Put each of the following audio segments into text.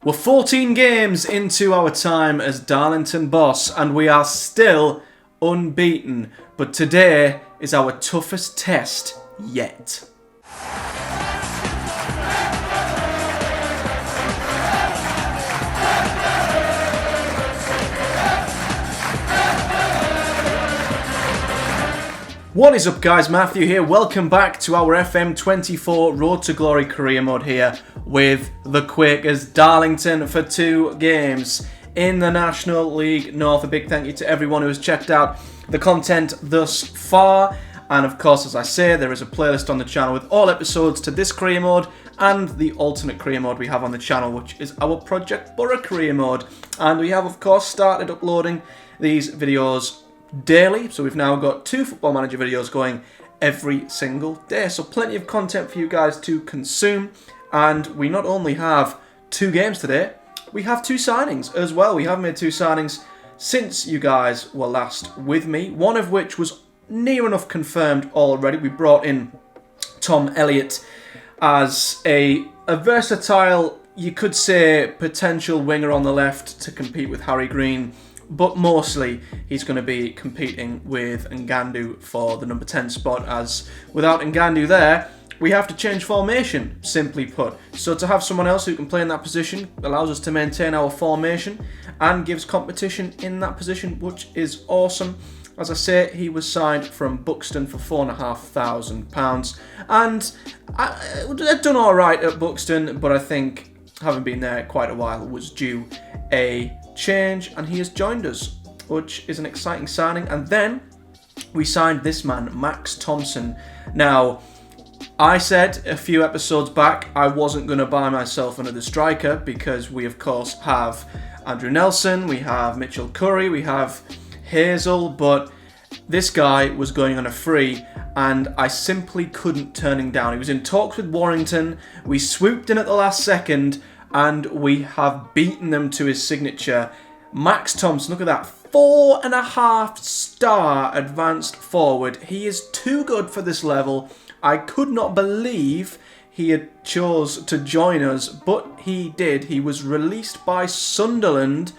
We're 14 games into our time as Darlington boss, and we are still unbeaten. But today is our toughest test yet. What is up, guys? Matthew here. Welcome back to our FM24 Road to Glory career mode here with the Quakers Darlington for 2 games in the National League North. A big thank you to everyone who has checked out the content thus far. And of course, as I say, there is a playlist on the channel with all episodes to this career mode and the alternate career mode we have on the channel, which is our Project Boro career mode. And we have, of course, started uploading these videos daily, so we've now got 2 Football Manager videos going every single day, so plenty of content for you guys to consume. And we not only have 2 games today, we have 2 signings as well. We have made 2 signings since you guys were last with me, one of which was near enough confirmed already. We brought in Tom Elliott as a versatile, you could say, potential winger on the left to compete with Harry Green. But mostly he's going to be competing with Ngandu for the number 10 spot, as without Ngandu there, we have to change formation, simply put. So to have someone else who can play in that position allows us to maintain our formation and gives competition in that position, which is awesome. As I say, he was signed from Buxton for £4,500, and I've done alright at Buxton, but I think having been there quite a while was due a change, and he has joined us, which is an exciting signing. And then we signed this man, Max Thompson. Now, I said a few episodes back I wasn't going to buy myself another striker because we of course have Andrew Nelson, we have Mitchell Curry, we have Hazel, but this guy was going on a free and I simply couldn't turn him down. He was in talks with Warrington, we swooped in at the last second, and we have beaten them to his signature. Max Thompson, look at that, 4.5-star advanced forward. He is too good for this level. I could not believe he had chose to join us, but he did. He was released by Sunderland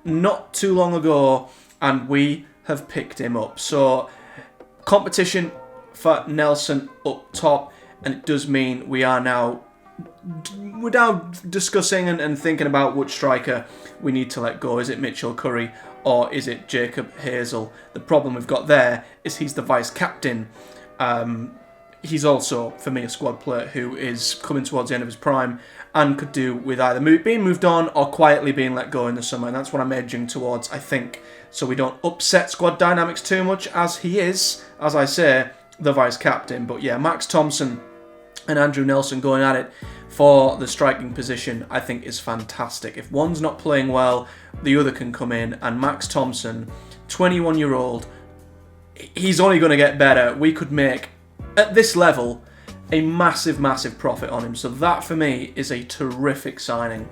not too long ago, and we have picked him up. So, competition for Nelson up top, and it does mean we're now discussing and thinking about which striker we need to let go. Is it Mitchell Curry or is it Jacob Hazel? The problem we've got there is he's the vice captain. He's also, for me, a squad player who is coming towards the end of his prime and could do with either being moved on or quietly being let go in the summer, and that's what I'm edging towards, I think, so we don't upset squad dynamics too much, as he is, as I say, the vice captain. But yeah, Max Thompson and Andrew Nelson going at it for the striking position, I think, is fantastic. If one's not playing well, the other can come in, and Max Thompson, 21-year-old, he's only going to get better. We could make, at this level, a massive, massive profit on him. So that, for me, is a terrific signing.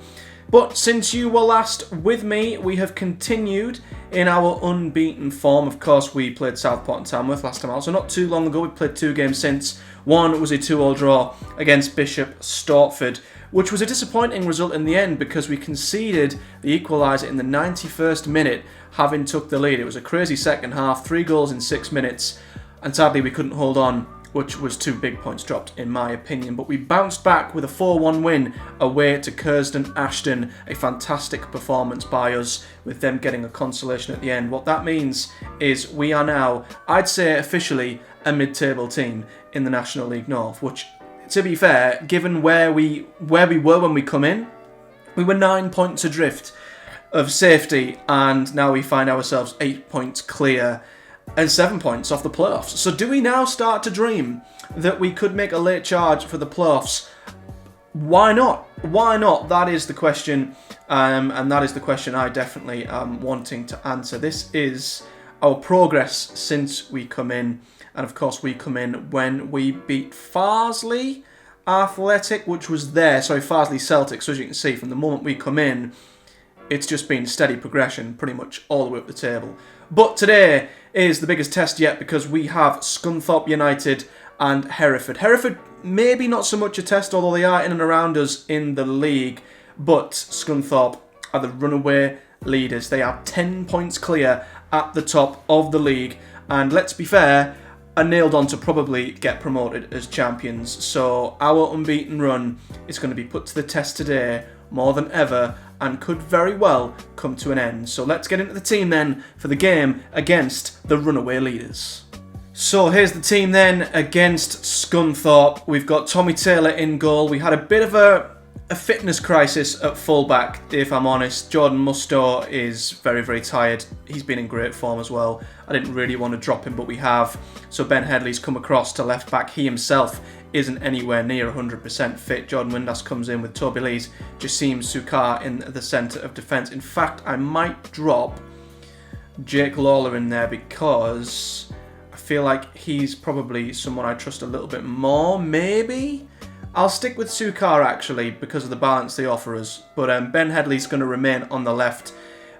But since you were last with me, we have continued in our unbeaten form. Of course, we played Southport and Tamworth last time out, so not too long ago. We played 2 games since. One was a 2-2 draw against Bishop Stortford, which was a disappointing result in the end because we conceded the equaliser in the 91st minute, having took the lead. It was a crazy second half, 3 goals in 6 minutes, and sadly we couldn't hold on, which was 2 big points dropped in my opinion. But we bounced back with a 4-1 win away to Curzon Ashton. A fantastic performance by us, with them getting a consolation at the end. What that means is we are now, I'd say officially, a mid-table team in the National League North, which, to be fair, given where we were when we come in, we were 9 points adrift of safety, and now we find ourselves 8 points clear and 7 points off the playoffs. So do we now start to dream that we could make a late charge for the playoffs? Why not? Why not? That is the question, and that is the question I definitely am wanting to answer. This is our progress since we come in, and of course we come in when we beat Farsley Athletic, which was there, sorry, Farsley Celtic. So as you can see, from the moment we come in, it's just been steady progression pretty much all the way up the table. But today is the biggest test yet because we have Scunthorpe United and Hereford. Hereford maybe not so much a test, although they are in and around us in the league. but Scunthorpe are the runaway leaders. They are 10 points clear at the top of the league, and let's be fair, are nailed on to probably get promoted as champions. So our unbeaten run is going to be put to the test today more than ever, and could very well come to an end. So let's get into the team then for the game against the runaway leaders. So here's the team then against Scunthorpe. We've got Tommy Taylor in goal. We had a bit of a fitness crisis at fullback, if I'm honest. Jordan Musto is very, very tired. He's been in great form as well. I didn't really want to drop him, but we have. So Ben Headley's come across to left back. He himself isn't anywhere near 100% fit. Jordan Windass comes in with Toby Lees, Jasim Sukar in the centre of defence. In fact, I might drop Jake Lawler in there because I feel like he's probably someone I trust a little bit more, maybe? I'll stick with Sukar actually because of the balance they offer us. But Ben Headley's going to remain on the left.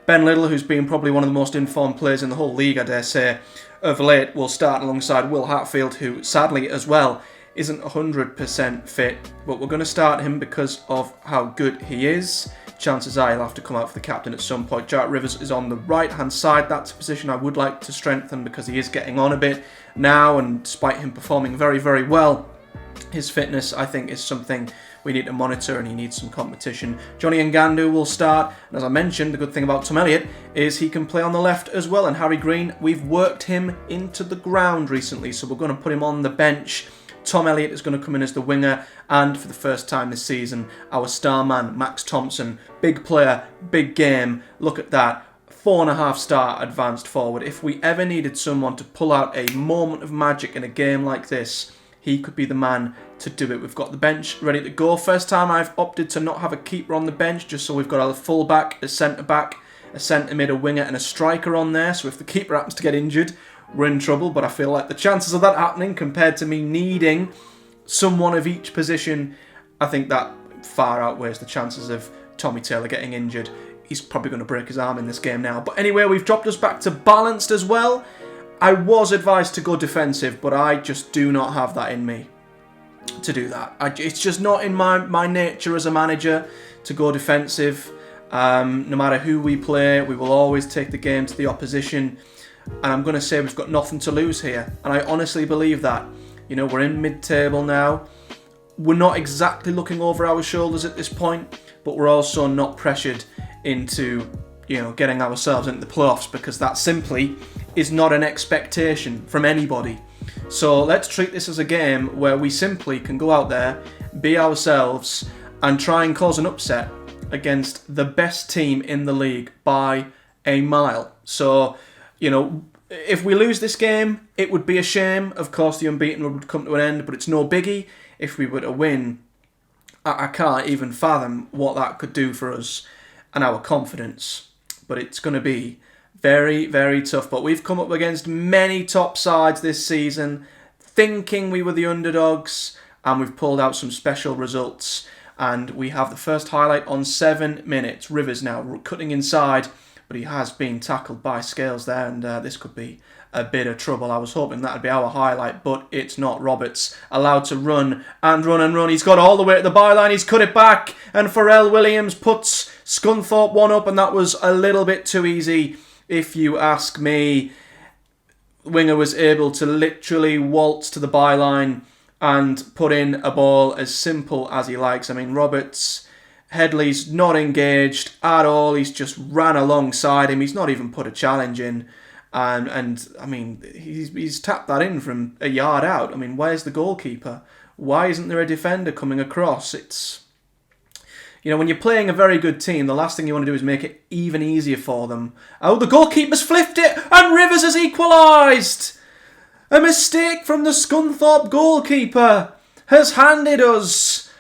Ben Little, who's been probably one of the most informed players in the whole league, I dare say, of late, will start alongside Will Hatfield, who sadly as well isn't 100% fit, but we're going to start him because of how good he is. Chances are he'll have to come out for the captain at some point. Jack Rivers is on the right-hand side. That's a position I would like to strengthen because he is getting on a bit now, and despite him performing very, very well, his fitness, I think, is something we need to monitor, and he needs some competition. Johnny Ngandu will start, and as I mentioned, the good thing about Tom Elliott is he can play on the left as well, and Harry Green, we've worked him into the ground recently, so we're going to put him on the bench. Tom Elliott is going to come in as the winger, and for the first time this season, our star man, Max Thompson. Big player, big game. Look at that. 4.5-star advanced forward. If we ever needed someone to pull out a moment of magic in a game like this, he could be the man to do it. We've got the bench ready to go. First time I've opted to not have a keeper on the bench, just so we've got a full-back, a centre-back, a centre-mid, a winger, and a striker on there. So if the keeper happens to get injured, we're in trouble, but I feel like the chances of that happening compared to me needing someone of each position, I think that far outweighs the chances of Tommy Taylor getting injured. He's probably going to break his arm in this game now. But anyway, we've dropped us back to balanced as well. I was advised to go defensive, but I just do not have that in me to do that. It's just not in my nature as a manager to go defensive. No matter who we play, we will always take the game to the opposition. And I'm going to say we've got nothing to lose here. And I honestly believe that. You know, we're in mid-table now. We're not exactly looking over our shoulders at this point, but we're also not pressured into, you know, getting ourselves into the playoffs, because that simply is not an expectation from anybody. So let's treat this as a game where we simply can go out there, be ourselves, and try and cause an upset against the best team in the league by a mile. So, you know, if we lose this game, it would be a shame. Of course, the unbeaten would come to an end, but it's no biggie. If we were to win, I can't even fathom what that could do for us and our confidence. But it's going to be very, very tough. But we've come up against many top sides this season, thinking we were the underdogs, and we've pulled out some special results. And we have the first highlight on 7 minutes. Rivers now cutting inside, but he has been tackled by Scales there, and this could be a bit of trouble. I was hoping that would be our highlight, but it's not. Roberts allowed to run and run and run. He's got all the way to the byline. He's cut it back, and Pharrell Williams puts Scunthorpe one up, and that was a little bit too easy, if you ask me. Winger was able to literally waltz to the byline and put in a ball as simple as he likes. I mean, Roberts, Headley's not engaged at all. He's just ran alongside him. He's not even put a challenge in. And I mean, he's tapped that in from a yard out. I mean, where's the goalkeeper? Why isn't there a defender coming across? It's, you know, when you're playing a very good team, the last thing you want to do is make it even easier for them. Oh, the goalkeeper's flipped it, and Rivers has equalised. A mistake from the Scunthorpe goalkeeper has handed us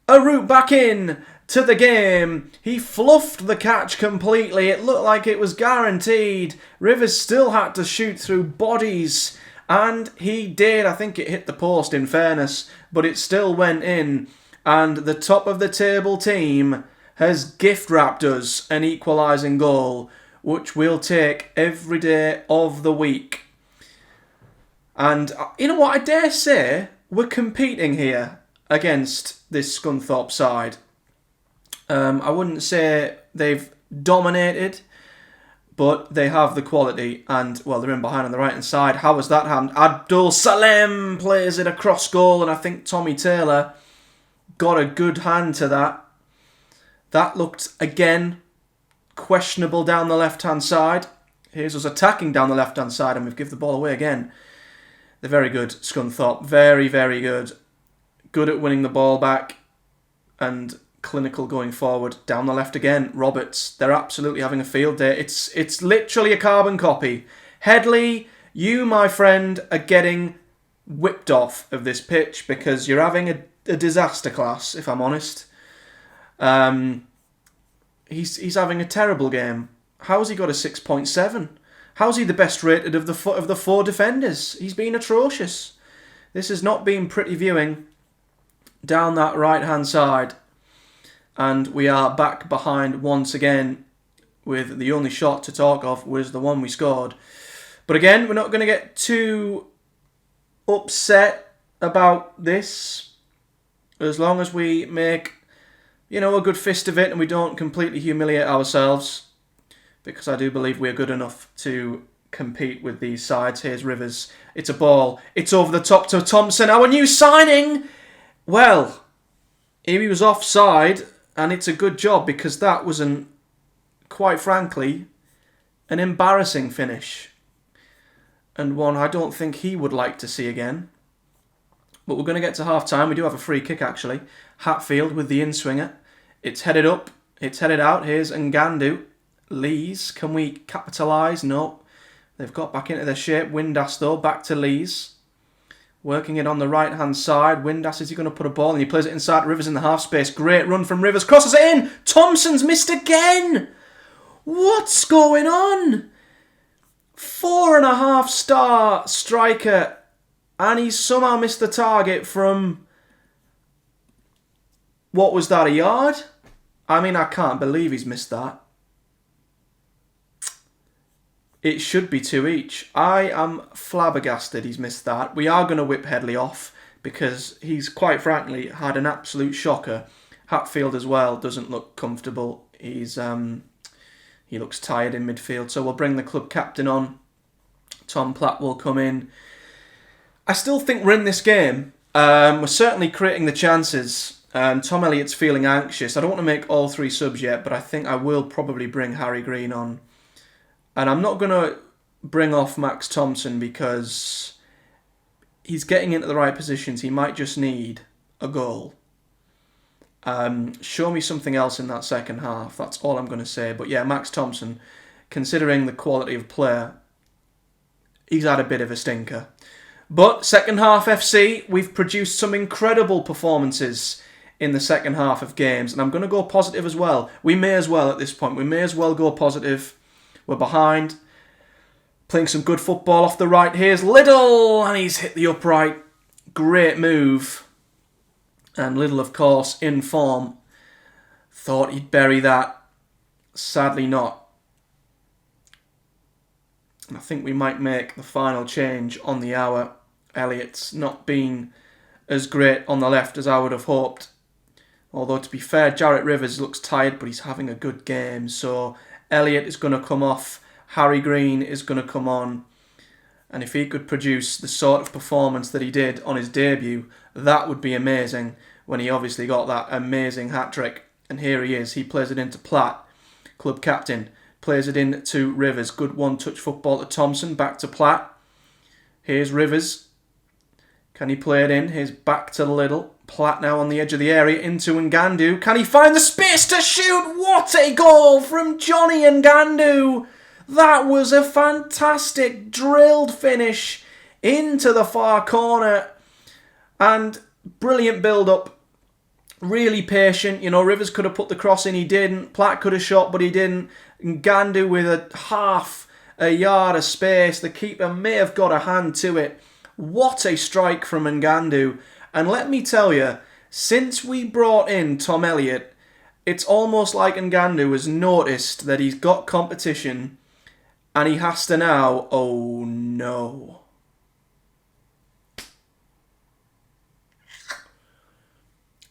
a route back in to the game. He fluffed the catch completely. It looked like it was guaranteed. Rivers still had to shoot through bodies, and he did. I think it hit the post, in fairness, but it still went in. And the top of the table team has gift-wrapped us an equalising goal, which we'll take every day of the week. And you know what? I dare say we're competing here against this Scunthorpe side. I wouldn't say they've dominated, but they have the quality, and, well, they're in behind on the right-hand side. How was that hand? Abdul Salem plays it across goal, and I think Tommy Taylor got a good hand to that. That looked, again, questionable down the left-hand side. Here's us attacking down the left-hand side, and we've given the ball away again. They're very good, Scunthorpe. Very, very good. Good at winning the ball back, and clinical going forward. Down the left again, Roberts. They're absolutely having a field day. It's literally a carbon copy. Headley, you, my friend, are getting whipped off of this pitch because you're having a disaster class, if I'm honest. He's having a terrible game. How's he got a 6.7? How's he the best rated of the four defenders? He's been atrocious. This has not been pretty viewing down that right-hand side. And we are back behind once again with the only shot to talk of was the one we scored. But again, we're not going to get too upset about this as long as we make, a good fist of it and we don't completely humiliate ourselves, because I do believe we're good enough to compete with these sides. Here's Rivers. It's a ball. It's over the top to Thompson. Our new signing! Well, he was offside, and it's a good job because that was, quite frankly, an embarrassing finish. And one I don't think he would like to see again. But we're going to get to half-time. We do have a free kick, actually. Hatfield with the in-swinger. It's headed up. It's headed out. Here's Ngandu. Lees. Can we capitalise? No. They've got back into their shape. Windass, though. Back to Lees. Working it on the right-hand side. Windass, is he going to put a ball? And he plays it inside. Rivers in the half space. Great run from Rivers. Crosses it in. Thompson's missed again. What's going on? 4.5-star striker. And he's somehow missed the target from... What was that, a yard? I mean, I can't believe he's missed that. It should be 2 each. I am flabbergasted he's missed that. We are going to whip Headley off because he's, quite frankly, had an absolute shocker. Hatfield as well doesn't look comfortable. He looks tired in midfield. So we'll bring the club captain on. Tom Platt will come in. I still think we're in this game. We're certainly creating the chances. Tom Elliott's feeling anxious. I don't want to make all 3 subs yet, but I think I will probably bring Harry Green on. And I'm not going to bring off Max Thompson because he's getting into the right positions. He might just need a goal. Show me something else in that second half. That's all I'm going to say. But yeah, Max Thompson, considering the quality of player, he's had a bit of a stinker. But second half FC, we've produced some incredible performances in the second half of games. And I'm going to go positive as well. We may as well at this point. We may as well go positive. We're behind. Playing some good football off the right. Here's Liddle. And he's hit the upright. Great move. And Liddle, of course, in form. Thought he'd bury that. Sadly not. And I think we might make the final change on the hour. Elliott's not been as great on the left as I would have hoped. Although, to be fair, Jarrett Rivers looks tired, but he's having a good game. So Elliott is going to come off. Harry Green is going to come on. And if he could produce the sort of performance that he did on his debut, that would be amazing, when he obviously got that amazing hat-trick. And here he is. He plays it into Platt, club captain. Plays it in to Rivers. Good one-touch football to Thompson. Back to Platt. Here's Rivers. Can he play it in? Here's back to Liddle. Platt now on the edge of the area into Ngandu. Can he find the space to shoot? What a goal from Johnny Ngandu! That was a fantastic drilled finish into the far corner. And brilliant build-up. Really patient. Rivers could have put the cross in, he didn't. Platt could have shot, but he didn't. Ngandu with a half a yard of space. The keeper may have got a hand to it. What a strike from Ngandu. And let me tell you, since we brought in Tom Elliott, it's almost like Ngandu has noticed that he's got competition and he has to now, oh no.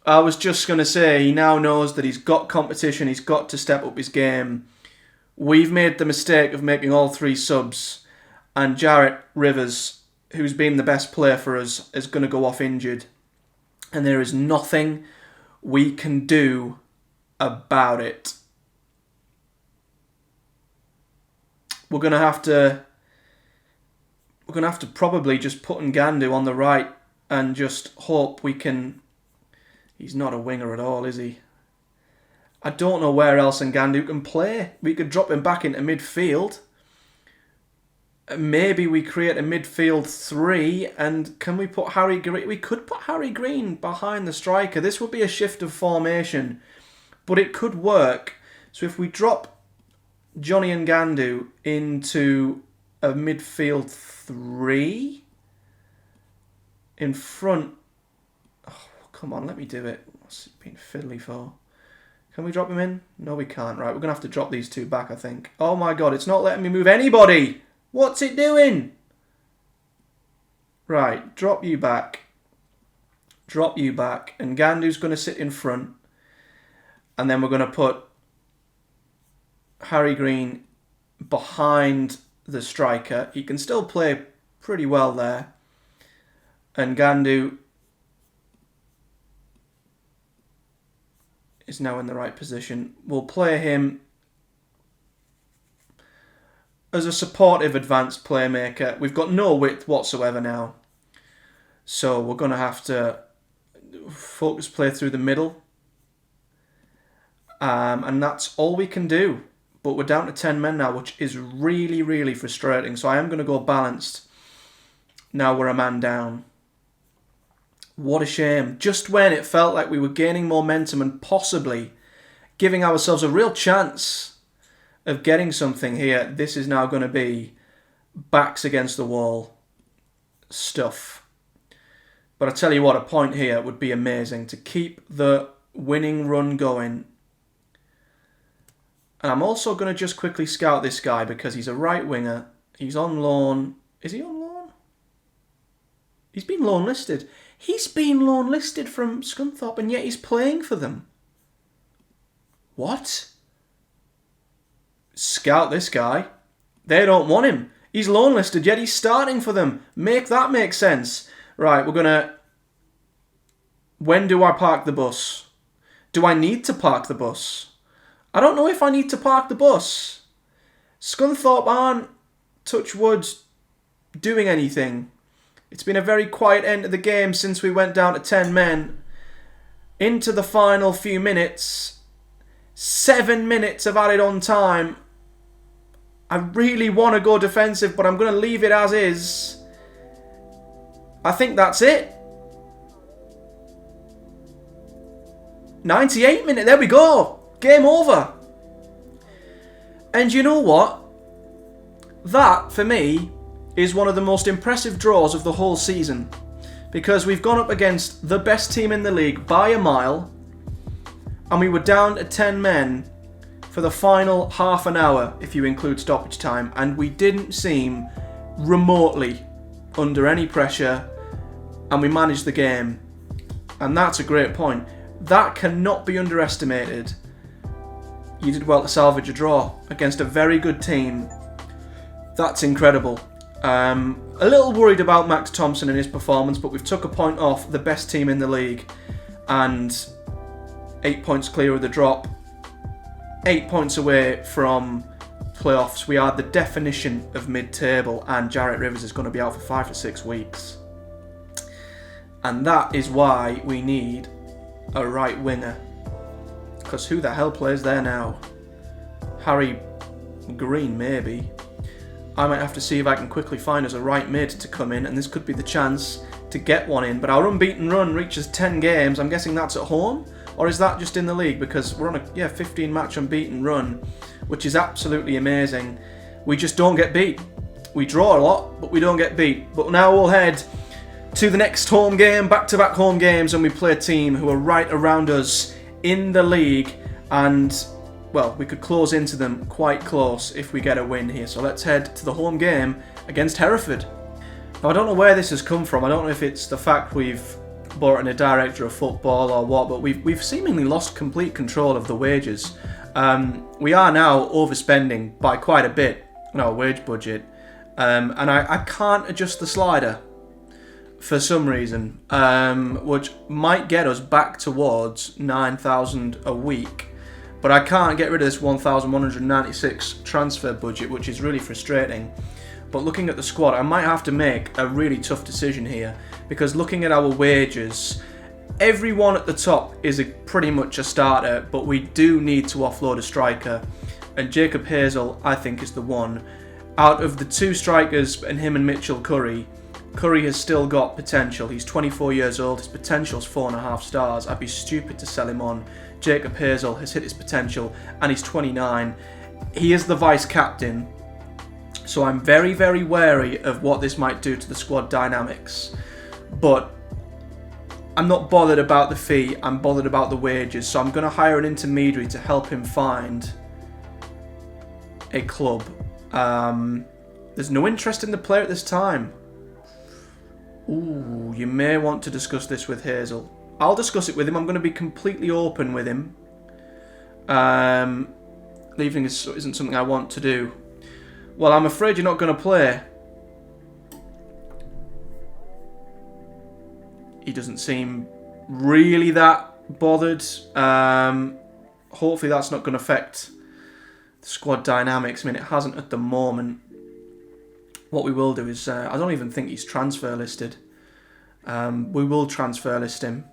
I was just going to say, he now knows that he's got competition, he's got to step up his game. We've made the mistake of making all 3 subs, and Jarrett Rivers, who's been the best player for us, is going to go off injured. And there is nothing we can do about it. We're going to have to probably just put Ngandu on the right and just hope we can... He's not a winger at all, is he? I don't know where else Ngandu can play. We could drop him back into midfield. Maybe we create a midfield 3, and can we put Harry Green? We could put Harry Green behind the striker. This would be a shift of formation, but it could work. So if we drop Johnny Ngandu into a midfield 3 in front... Oh, come on, let me do it. What's it been fiddly for? Can we drop him in? No, we can't. Right, we're going to have to drop these 2 back, I think. Oh my god, it's not letting me move anybody! What's it doing? Right, drop you back. Drop you back. And Ngandu's going to sit in front. And then we're going to put Harry Green behind the striker. He can still play pretty well there. And Ngandu is now in the right position. We'll play him as a supportive advanced playmaker. We've got no width whatsoever now. So we're going to have to focus play through the middle. And that's all we can do. But we're down to 10 men now, which is really, really frustrating. So I am going to go balanced. Now we're a man down. What a shame. Just when it felt like we were gaining momentum and possibly giving ourselves a real chance of getting something here, this is now going to be backs against the wall stuff. But I tell you what, a point here would be amazing to keep the winning run going. And I'm also going to just quickly scout this guy because he's a right winger. He's on loan. Is he on loan? He's been loan listed. He's been loan listed from Scunthorpe and yet he's playing for them. What? Scout this guy. They don't want him. He's loan listed, yet he's starting for them. Make that make sense. Right, we're going to... When do I park the bus? Do I need to park the bus? I don't know if I need to park the bus. Scunthorpe aren't, touch wood, doing anything. It's been a very quiet end of the game since we went down to 10 men. Into the final few minutes. 7 minutes of added on time. I really want to go defensive, but I'm going to leave it as is. I think that's it. 98 minutes. There we go. Game over. And you know what? That, for me, is one of the most impressive draws of the whole season. Because we've gone up against the best team in the league by a mile. And we were down to 10 men for the final half an hour, if you include stoppage time. And we didn't seem remotely under any pressure. And we managed the game. And that's a great point. That cannot be underestimated. You did well to salvage a draw against a very good team. That's incredible. A little worried about Max Thompson and his performance, but we've took a point off the best team in the league. And 8 points clear of the drop. 8 points away from playoffs. We are the definition of mid-table, and Jarrett Rivers is going to be out for 5 to 6 weeks. And that is why we need a right winger. Because who the hell plays there now? Harry Green, maybe. I might have to see if I can quickly find us a right mid to come in, and this could be the chance to get one in. But our unbeaten run reaches 10 games. I'm guessing that's at home? Or is that just in the league? Because we're on a 15 match unbeaten run, which is absolutely amazing. We just don't get beat. We draw a lot, but we don't get beat. But now we'll head to the next home game, back-to-back home games, and we play a team who are right around us in the league. And, well, we could close into them quite close if we get a win here. So let's head to the home game against Hereford. Now, I don't know where this has come from. I don't know if it's the fact we've brought in a director of football or what, but we've seemingly lost complete control of the wages. We are now overspending by quite a bit on our wage budget, and I can't adjust the slider for some reason, which might get us back towards 9,000 a week. But I can't get rid of this 1,196 transfer budget, which is really frustrating. But looking at the squad, I might have to make a really tough decision here, because looking at our wages, everyone at the top is pretty much a starter, but we do need to offload a striker. And Jacob Hazel, I think, is the one. Out of the two strikers, and him and Mitchell Curry, Curry has still got potential. He's 24 years old. His potential's 4.5 stars. I'd be stupid to sell him on. Jacob Hazel has hit his potential, and he's 29. He is the vice captain, so I'm very, very wary of what this might do to the squad dynamics. But I'm not bothered about the fee. I'm bothered about the wages. So I'm going to hire an intermediary to help him find a club. There's no interest in the player at this time. Ooh, you may want to discuss this with Hazel. I'll discuss it with him. I'm going to be completely open with him. Leaving isn't something I want to do. Well, I'm afraid you're not going to play. He doesn't seem really that bothered. Hopefully that's not going to affect the squad dynamics. I mean, it hasn't at the moment. What we will do is, I don't even think he's transfer listed. We will transfer list him.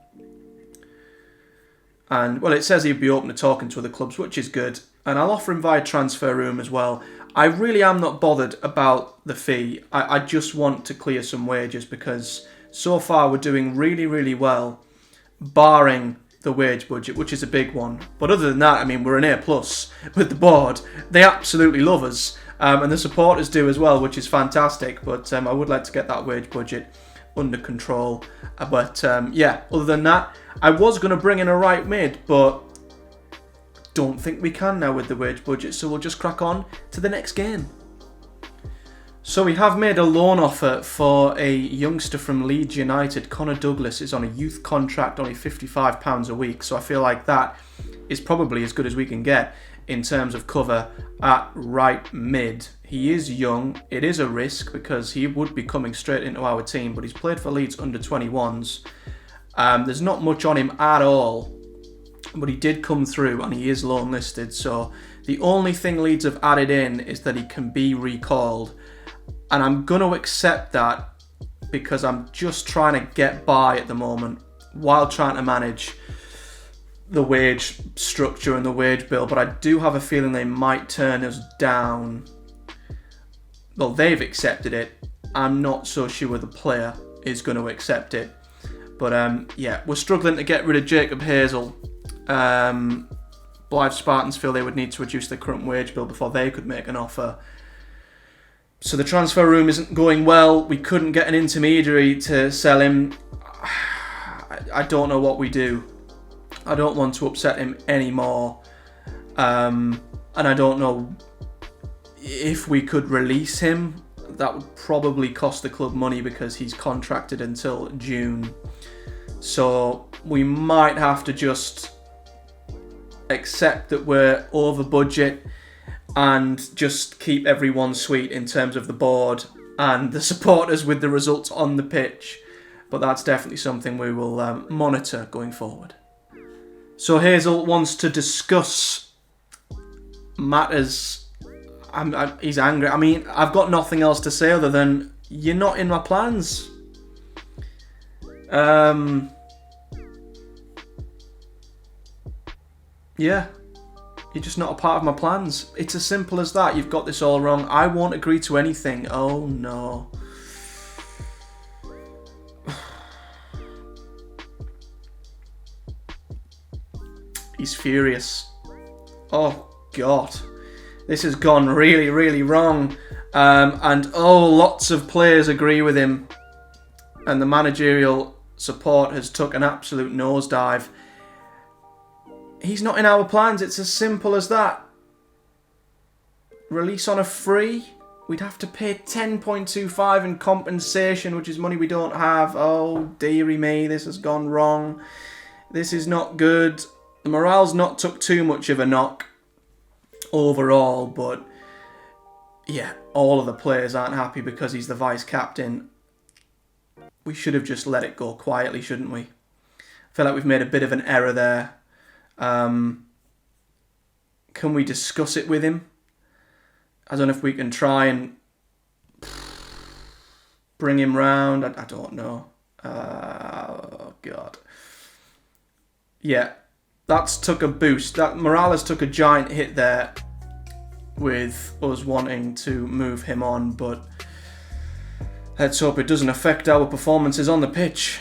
And, well, it says he'd be open to talking to other clubs, which is good. And I'll offer him via transfer room as well. I really am not bothered about the fee. I just want to clear some wages, because so far we're doing really, really well, barring the wage budget, which is a big one. But other than that, I mean, we're an A+ with the board. They absolutely love us. And the supporters do as well, which is fantastic. But I would like to get that wage budget under control. Yeah, other than that, I was going to bring in a right mid, but don't think we can now with the wage budget. So we'll just crack on to the next game. So we have made a loan offer for a youngster from Leeds United. Connor Douglas is on a youth contract, only £55 a week. So I feel like that is probably as good as we can get in terms of cover at right mid. He is young. It is a risk because he would be coming straight into our team, but he's played for Leeds under 21s. There's not much on him at all, but he did come through and he is loan listed. So the only thing Leeds have added in is that he can be recalled. And I'm going to accept that because I'm just trying to get by at the moment while trying to manage the wage structure and the wage bill. But I do have a feeling they might turn us down. Well, they've accepted it. I'm not so sure the player is going to accept it. But yeah, we're struggling to get rid of Jacob Hazel. Blythe Spartans feel they would need to reduce their current wage bill before they could make an offer. So the transfer room isn't going well. We couldn't get an intermediary to sell him. I don't know what we do. I don't want to upset him anymore. And I don't know if we could release him. That would probably cost the club money because he's contracted until June. So we might have to just accept that we're over budget and just keep everyone sweet in terms of the board and the supporters with the results on the pitch. But that's definitely something we will monitor going forward. So Hazel wants to discuss matters. He's angry. I mean, I've got nothing else to say other than you're not in my plans. Yeah. You're just not a part of my plans. It's as simple as that. You've got this all wrong. I won't agree to anything. Oh, no. He's furious. Oh, God. This has gone really, really wrong. And, lots of players agree with him. And the managerial support has took an absolute nosedive. He's not in our plans. It's as simple as that. Release on a free? we'd have to pay 10.25 in compensation, which is money we don't have. Oh, dearie me, this has gone wrong. This is not good. The morale's not took too much of a knock overall, but yeah, all of the players aren't happy because he's the vice-captain. We should have just let it go quietly, shouldn't we? I feel like we've made a bit of an error there. Can we discuss it with him? I don't know if we can try and bring him round. I don't know. Oh, God. Yeah, that's took a boost. That Morales took a giant hit there with us wanting to move him on, but let's hope it doesn't affect our performances on the pitch.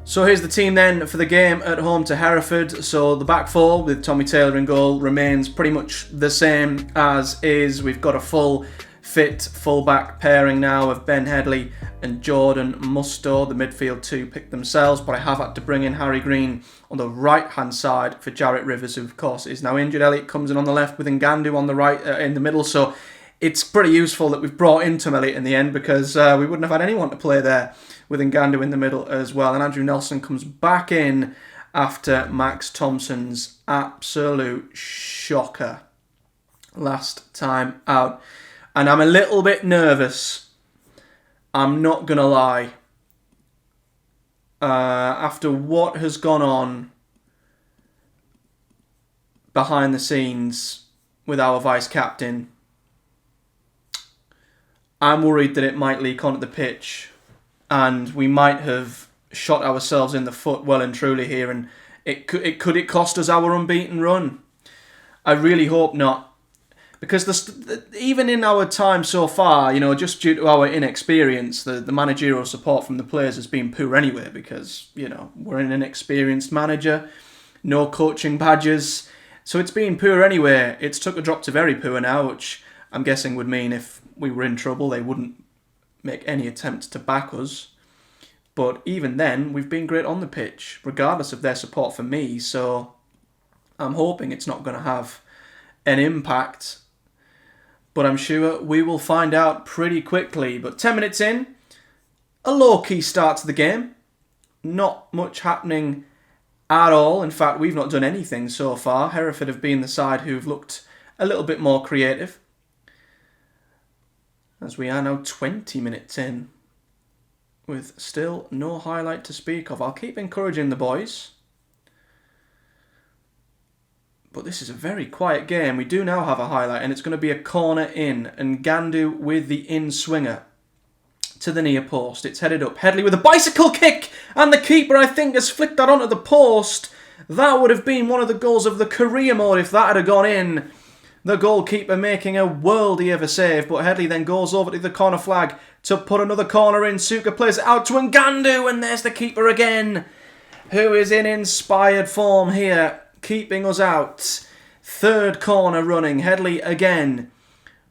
So here's the team then for the game at home to Hereford. So the back four with Tommy Taylor in goal remains pretty much the same as is. We've got a full fit full-back pairing now of Ben Headley and Jordan Musto. The midfield two pick themselves, but I have had to bring in Harry Green on the right-hand side for Jarrett Rivers, who of course is now injured. Elliott comes in on the left with Ngandu on the right, in the middle. So it's pretty useful that we've brought in Tom Elliott in the end, because we wouldn't have had anyone to play there with Ngandu in the middle as well. And Andrew Nelson comes back in after Max Thompson's absolute shocker last time out. And I'm a little bit nervous. I'm not going to lie. After what has gone on behind the scenes with our vice-captain, I'm worried that it might leak onto the pitch and we might have shot ourselves in the foot well and truly here, and it could cost us our unbeaten run. I really hope not. Because even in our time so far, you know, just due to our inexperience, the managerial support from the players has been poor anyway, because, you know, we're an inexperienced manager, no coaching badges, so it's been poor anyway. It's took a drop to very poor now, which I'm guessing would mean if we were in trouble, they wouldn't make any attempt to back us. But even then, we've been great on the pitch, regardless of their support for me, so I'm hoping it's not going to have an impact. But I'm sure we will find out pretty quickly. But 10 minutes in, a low-key start to the game. Not much happening at all. In fact, we've not done anything so far. Hereford have been the side who've looked a little bit more creative, as we are now 20 minutes in, with still no highlight to speak of. I'll keep encouraging the boys. But this is a very quiet game. We do now have a highlight, and it's going to be a corner in. And Ngandu with the in-swinger to the near post. It's headed up. Headley with a bicycle kick, and the keeper, I think, has flicked that onto the post. That would have been one of the goals of the career mode if that had gone in. The goalkeeper making a worldie of a save, but Headley then goes over to the corner flag to put another corner in. Suka plays it out to Ngandu, and there's the keeper again, who is in inspired form here, keeping us out. Third corner running. Headley again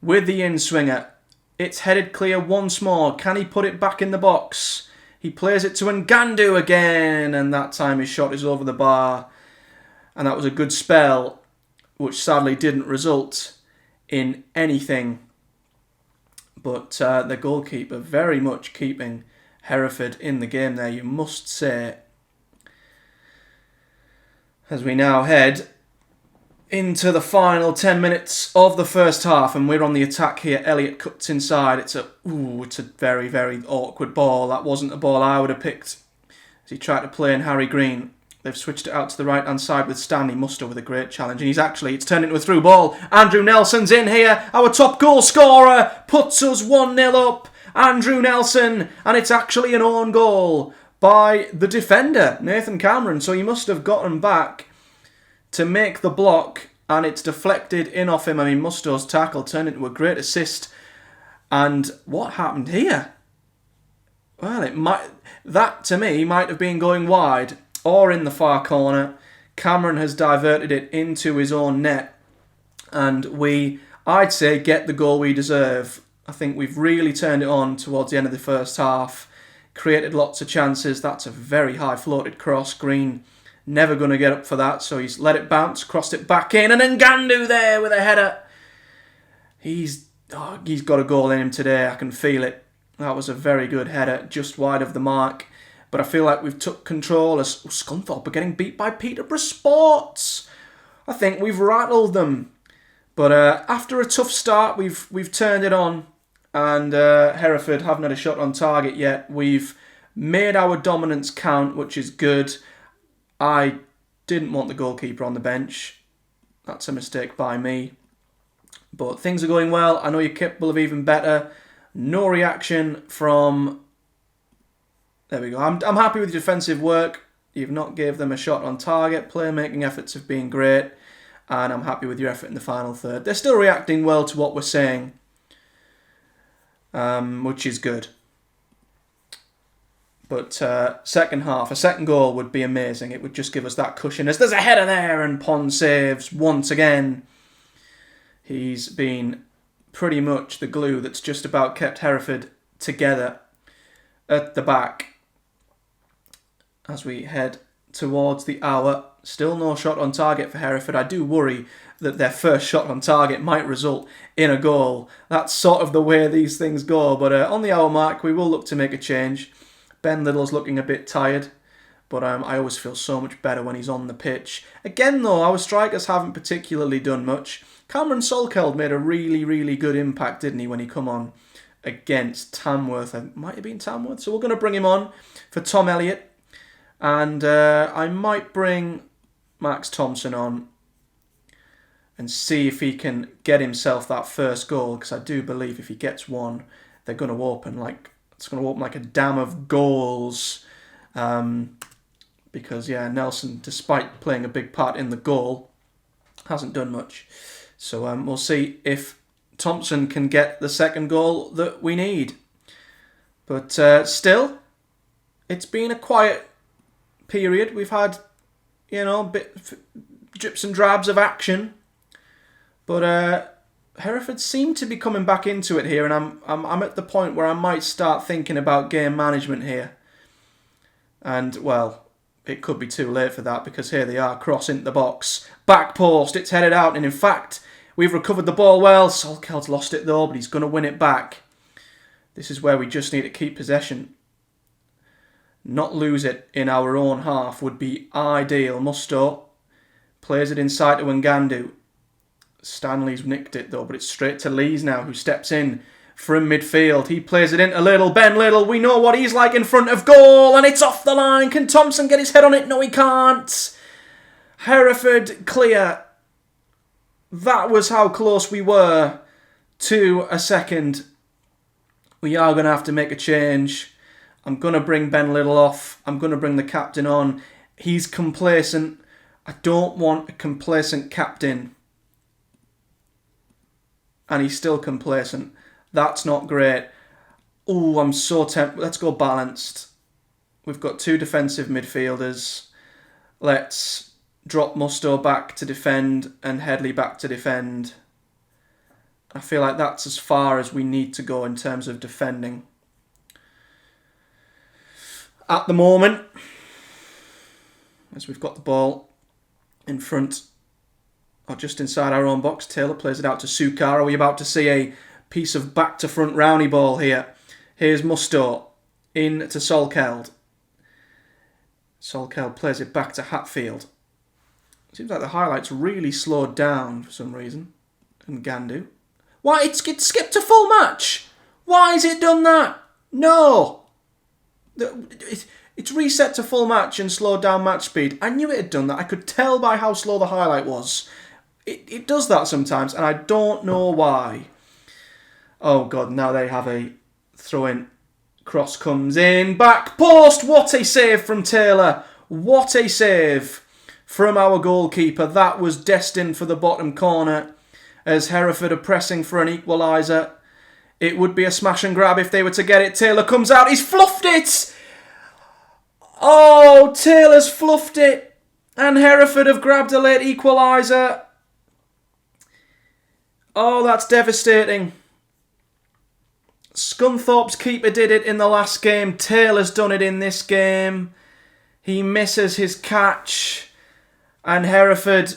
with the in-swinger. It's headed clear once more. Can he put it back in the box? He plays it to Ngandu again, and that time his shot is over the bar. And that was a good spell, which sadly didn't result in anything. But the goalkeeper very much keeping Hereford in the game there, you must say. As we now head into the final 10 minutes of the first half, and we're on the attack here. Elliott cuts inside. It's a very, very awkward ball. That wasn't the ball I would have picked as he tried to play in Harry Green. They've switched it out to the right-hand side with Stanley Musto with a great challenge. And it's turned into a through ball. Andrew Nelson's in here. Our top goal scorer puts us 1-0 up. Andrew Nelson. And it's actually an own goal by the defender, Nathan Cameron. So he must have gotten back to make the block. And it's deflected in off him. I mean, Musto's tackle turned into a great assist. And what happened here? Well, that to me might have been going wide or in the far corner. Cameron has diverted it into his own net. And I'd say, get the goal we deserve. I think we've really turned it on towards the end of the first half. Created lots of chances. That's a very high floated cross. Green never going to get up for that. So he's let it bounce, crossed it back in. And Ngandu there with a header. He's Oh, he's got a goal in him today. I can feel it. That was a very good header, just wide of the mark. But I feel like we've took control as Scunthorpe are getting beat by Peterborough Sports. I think we've rattled them. But after a tough start, we've turned it on. And Hereford haven't had a shot on target yet. We've made our dominance count, which is good. I didn't want the goalkeeper on the bench. That's a mistake by me. But things are going well. I know you're capable of even better. No reaction from... There we go. I'm happy with your defensive work. You've not gave them a shot on target. Playmaking efforts have been great. And I'm happy with your effort in the final third. They're still reacting well to what we're saying. Which is good. But second half, a second goal would be amazing. It would just give us that cushion. As there's a header there and Pond saves once again. He's been pretty much the glue that's just about kept Hereford together at the back. As we head towards the hour, still no shot on target for Hereford. I do worry that their first shot on target might result in a goal. That's sort of the way these things go. But on the hour mark, we will look to make a change. Ben Little's looking a bit tired, but I always feel so much better when he's on the pitch. Again, though, our strikers haven't particularly done much. Cameron Solkeld made a really, really good impact, didn't he, when he come on against Tamworth? It might have been Tamworth. So we're going to bring him on for Tom Elliott. And I might bring Max Thompson on and see if he can get himself that first goal, because I do believe if he gets one, they're going to open like a dam of goals. Because Nelson, despite playing a big part in the goal, hasn't done much. So we'll see if Thompson can get the second goal that we need. But still, it's been a quiet period. We've had, drips and drabs of action. But Hereford seem to be coming back into it here, and I'm at the point where I might start thinking about game management here. And, well, it could be too late for that, because here they are, cross into the box. Back post, it's headed out, and in fact, we've recovered the ball well. Solkeld's lost it though, but he's going to win it back. This is where we just need to keep possession. Not lose it in our own half would be ideal. Musto plays it inside to Ngandu. Stanley's nicked it though, but it's straight to Lees now, who steps in from midfield. He plays it into Little. Ben Little, we know what he's like in front of goal, and it's off the line. Can Thompson get his head on it? No, he can't. Hereford clear. That was how close we were to a second. We are going to have to make a change. I'm going to bring Ben Little off. I'm going to bring the captain on. He's complacent. I don't want a complacent captain. And he's still complacent. That's not great. Oh, I'm so tempted. Let's go balanced. We've got two defensive midfielders. Let's drop Musto back to defend and Headley back to defend. I feel like that's as far as we need to go in terms of defending. At the moment, as we've got the ball in front, or just inside our own box, Taylor plays it out to Sukar. Are we about to see a piece of back-to-front roundy ball here? Here's Musto in to Solkeld. Solkeld plays it back to Hatfield. Seems like the highlights really slowed down for some reason. And Gandu. Why, it's skipped to full match? Why has it done that? No! It's reset to full match and slowed down match speed. I knew it had done that. I could tell by how slow the highlight was. It does that sometimes, and I don't know why. Oh, God, now they have a throw-in. Cross comes in. Back post. What a save from Taylor. What a save from our goalkeeper. That was destined for the bottom corner as Hereford are pressing for an equaliser. It would be a smash and grab if they were to get it. Taylor comes out. He's fluffed it. Oh, Taylor's fluffed it. And Hereford have grabbed a late equaliser. Oh, that's devastating. Scunthorpe's keeper did it in the last game. Taylor's done it in this game. He misses his catch. And Hereford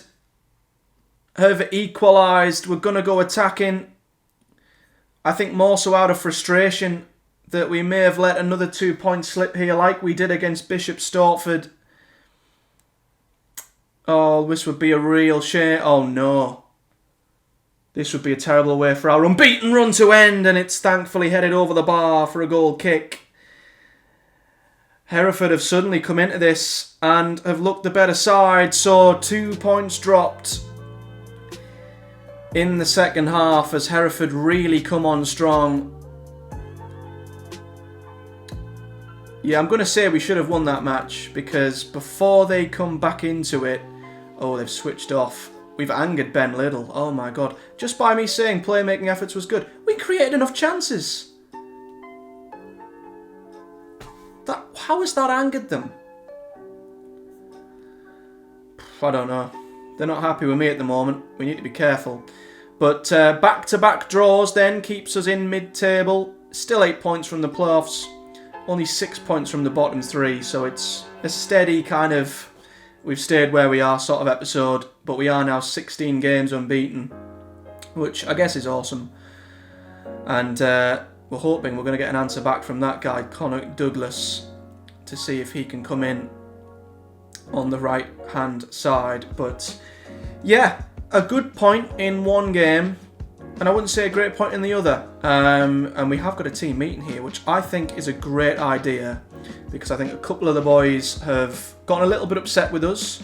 have equalised. We're going to go attacking. I think more so out of frustration that we may have let another 2 points slip here like we did against Bishop Stortford. Oh, this would be a real shame. Oh no. This would be a terrible way for our unbeaten run to end, and it's thankfully headed over the bar for a goal kick. Hereford have suddenly come into this and have looked the better side, so 2 points dropped in the second half as Hereford really come on strong. Yeah, I'm going to say we should have won that match, because before they come back into it, oh, they've switched off. We've angered Ben Little. Oh my God. Just by me saying playmaking efforts was good. We created enough chances. How has that angered them? I don't know. They're not happy with me at the moment. We need to be careful. But back-to-back draws then keeps us in mid-table. Still 8 points from the playoffs. Only 6 points from the bottom 3. So it's a steady kind of... We've stayed where we are sort of episode, but we are now 16 games unbeaten, which I guess is awesome. And we're hoping we're going to get an answer back from that guy, Connor Douglas, to see if he can come in on the right-hand side. But yeah, a good point in one game, and I wouldn't say a great point in the other. And we have got a team meeting here, which I think is a great idea, because I think a couple of the boys have gotten a little bit upset with us.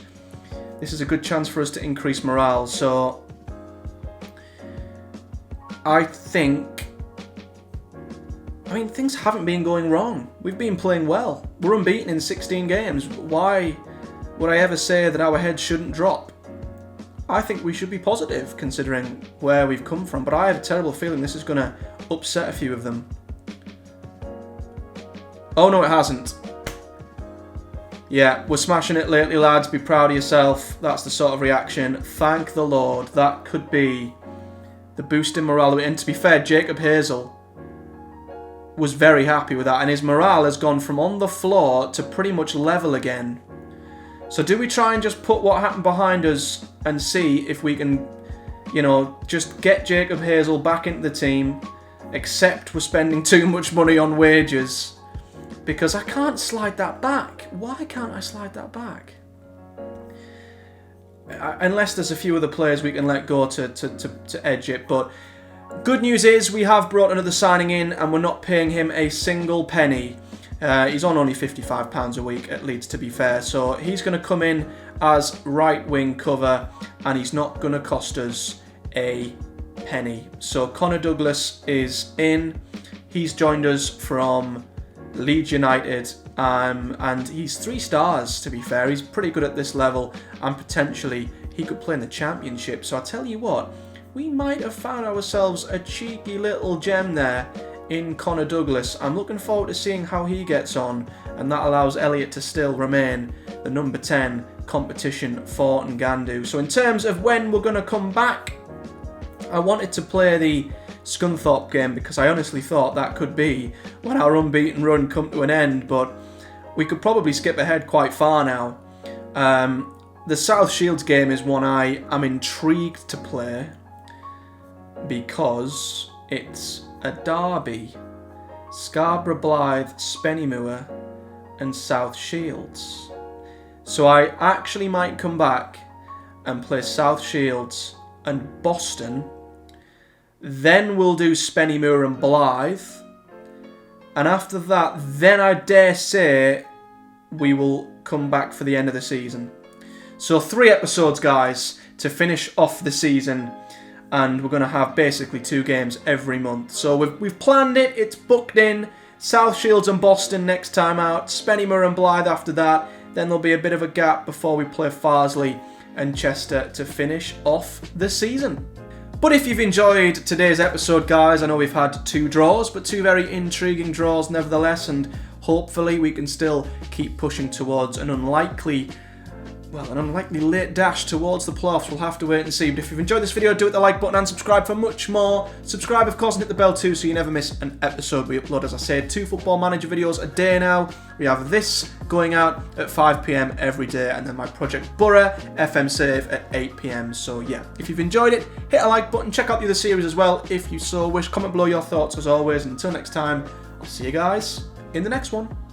This is a good chance for us to increase morale. So I mean, things haven't been going wrong. We've been playing well. We're unbeaten in 16 games. Why would I ever say that our heads shouldn't drop? I think we should be positive considering where we've come from, but I have a terrible feeling this is going to upset a few of them. Oh no, it hasn't. Yeah, we're smashing it lately, lads. Be proud of yourself. That's the sort of reaction. Thank the Lord. That could be the boost in morale. And to be fair, Jacob Hazel was very happy with that, and his morale has gone from on the floor to pretty much level again. So do we try and just put what happened behind us and see if we can, you know, just get Jacob Hazel back into the team, except we're spending too much money on wages? Because I can't slide that back. Why can't I slide that back? Unless there's a few other players we can let go to edge it. But good news is we have brought another signing in, and we're not paying him a single penny. He's on only £55 a week at Leeds, to be fair. So he's going to come in as right wing cover, and he's not going to cost us a penny. So Connor Douglas is in. He's joined us from Leeds United, and he's 3 stars, to be fair. He's pretty good at this level, and potentially he could play in the Championship. So I tell you what, we might have found ourselves a cheeky little gem there in Connor Douglas. I'm looking forward to seeing how he gets on, and that allows Elliot to still remain the number 10 competition for Ngandu. So in terms of when we're going to come back, I wanted to play the Scunthorpe game because I honestly thought that could be when our unbeaten run come to an end, but we could probably skip ahead quite far now. The South Shields game is one I am intrigued to play because it's a derby. Scarborough Blythe, Spennymoor and South Shields. So I actually might come back and play South Shields and Boston. Then we'll do Spennymoor and Blythe. And after that, then I dare say we will come back for the end of the season. So 3 episodes, guys, to finish off the season. And we're going to have basically 2 games every month. So we've planned it. It's booked in. South Shields and Boston next time out. Spennymoor and Blythe after that. Then there'll be a bit of a gap before we play Farsley and Chester to finish off the season. But if you've enjoyed today's episode, guys, I know we've had 2 draws, but 2 very intriguing draws nevertheless, and hopefully we can still keep pushing towards an unlikely well, an unlikely late dash towards the playoffs. We'll have to wait and see. But if you've enjoyed this video, do hit the like button and subscribe for much more. Subscribe, of course, and hit the bell too so you never miss an episode. We upload, as I said, 2 Football Manager videos a day now. We have this going out at 5 PM every day, and then my Project Boro FM save at 8 PM. So yeah, if you've enjoyed it, hit a like button. Check out the other series as well if you so wish. Comment below your thoughts as always. And until next time, I'll see you guys in the next one.